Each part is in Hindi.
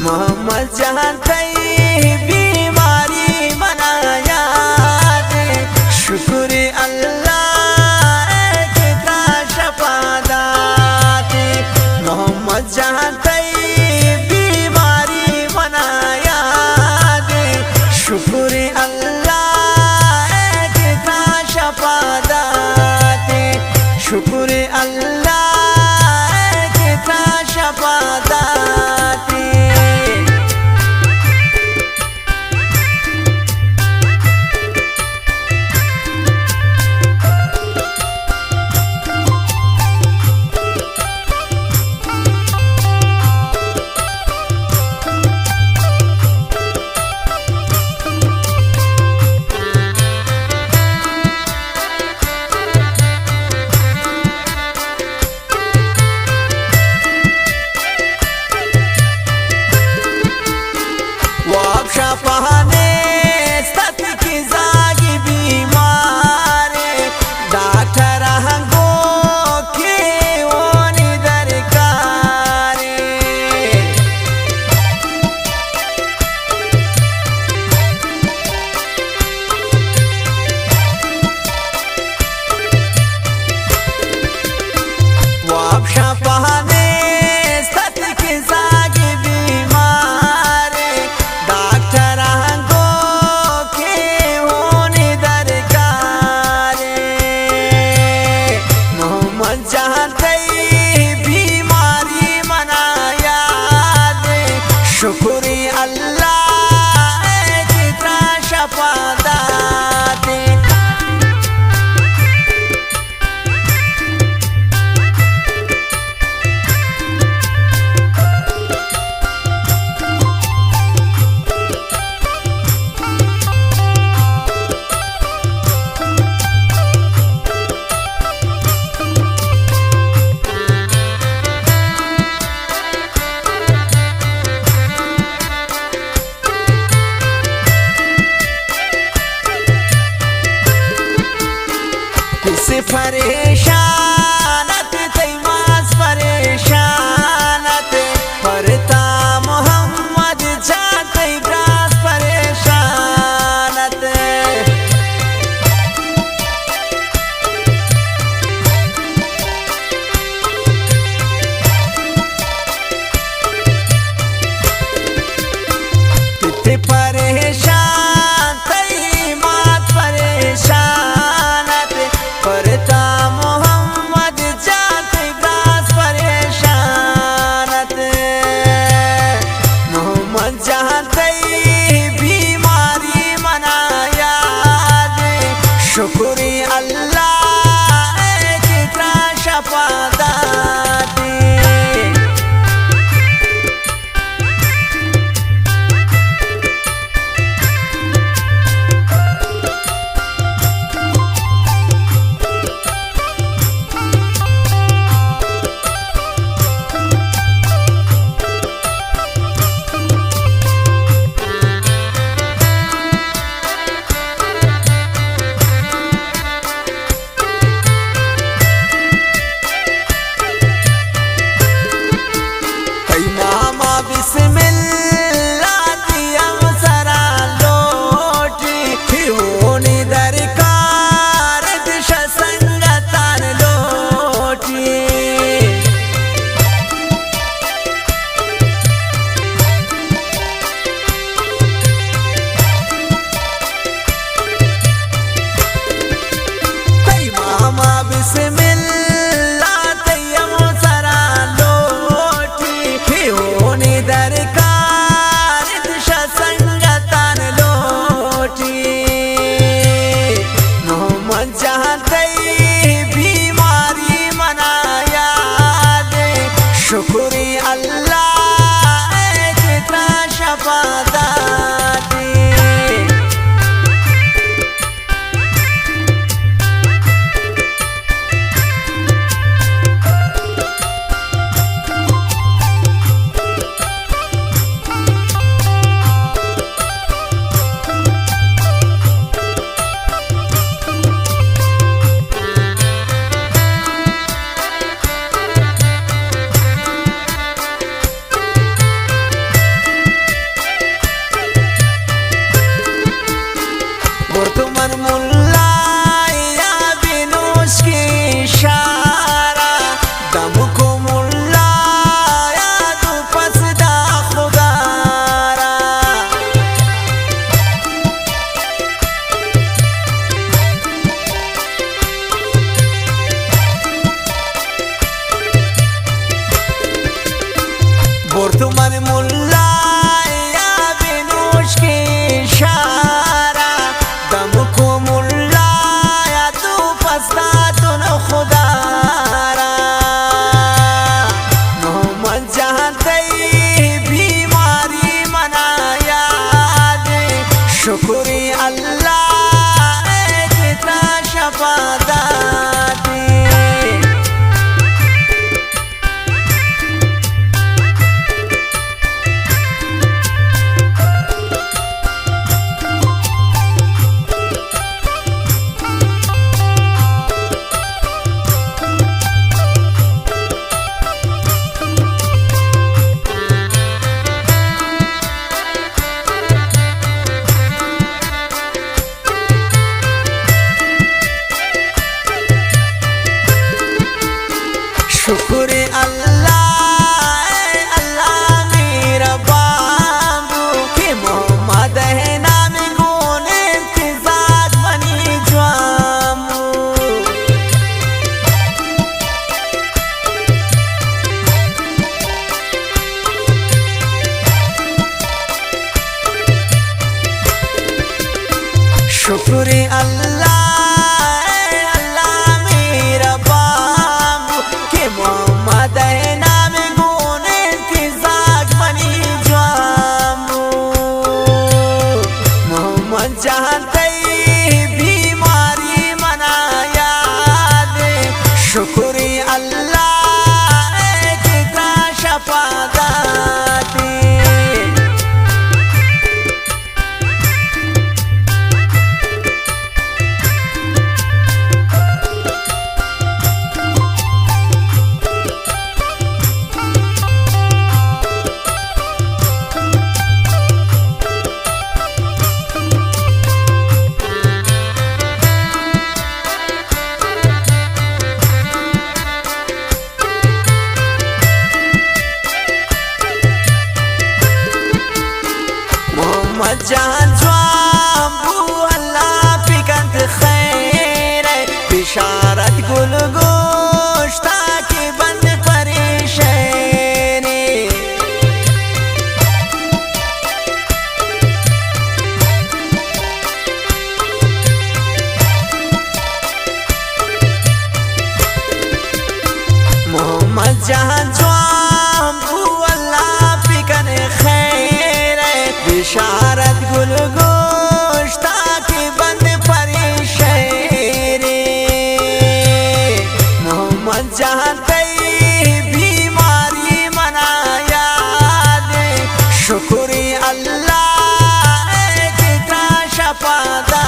मोहम्मद जानते बीमारी मनाया दे शुक्र अल्लाह कितना शफा दाते मोहम्मद जानते बीमारी मनाया दे शुक्र अल्लाह कितना शफा दाते शुक्र अल्लाह कितना शफा दाते। शफाने सत की जागी बीमारे डॉक्टर हंगो के ओनी दरकारे वाप शफाने सत की जागी बीमारे जानते बीमारी मनाया दे शुक्र अल्लाह कितना शफा दाते। से परेशानत तैमास परेशानत परता मोहम्मद जाते ब्रास परेशानत कितने परेशान तैमास परेशानत परता मोहम्मद जाते ब्रास परेशानत मोहम्मद जानते बीमारी मनाया दे शुक्र अल्लाह कितना शफा दाते। शुक्र अल्लाह अल्लाह मेरा बाबू के मोहम्मद नाम गुने इंतजाक बनी जामू मोहम्मद जानते बीमारी मनाया दे शुक्र अल्लाह कितना शफादा जान बू अल्लाह पिकंत खैर बिशारत गुल गोश्ता के बंद परेशानी मोहम्मद जहां बू अल्लाह पिकन खैर बिशारत गुल गोश्ता के बंद परेशानी मोहम्मद जानते बीमारी मनाया दे शुक्र अल्लाह कितना शफादा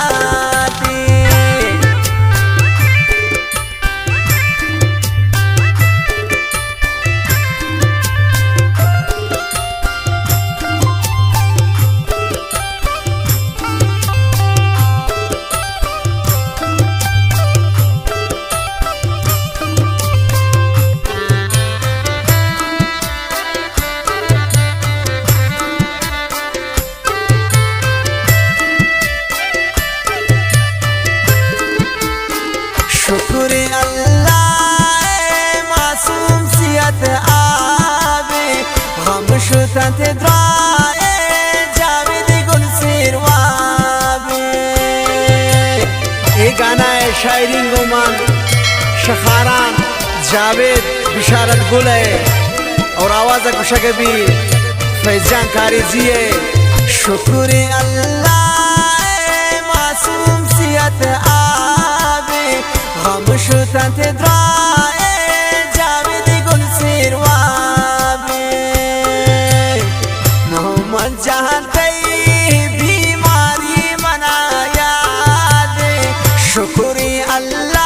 शुक्र अल्लाह मासूम सियत आवे हम शुतत द्राए जावेद गुल सिरवावे ये गाना है शायरी गुमान शखारान जावेद बिशारत गुल है और आवाज़ कुशक भी फैजान कारिजी है शुक्र अल्लाह मासूम सियत आवे हम शुतत द्राए जावेद गुल सिरवावे मोहम्मद जानते बीमारी मनाया दे शुक्र अल्लाह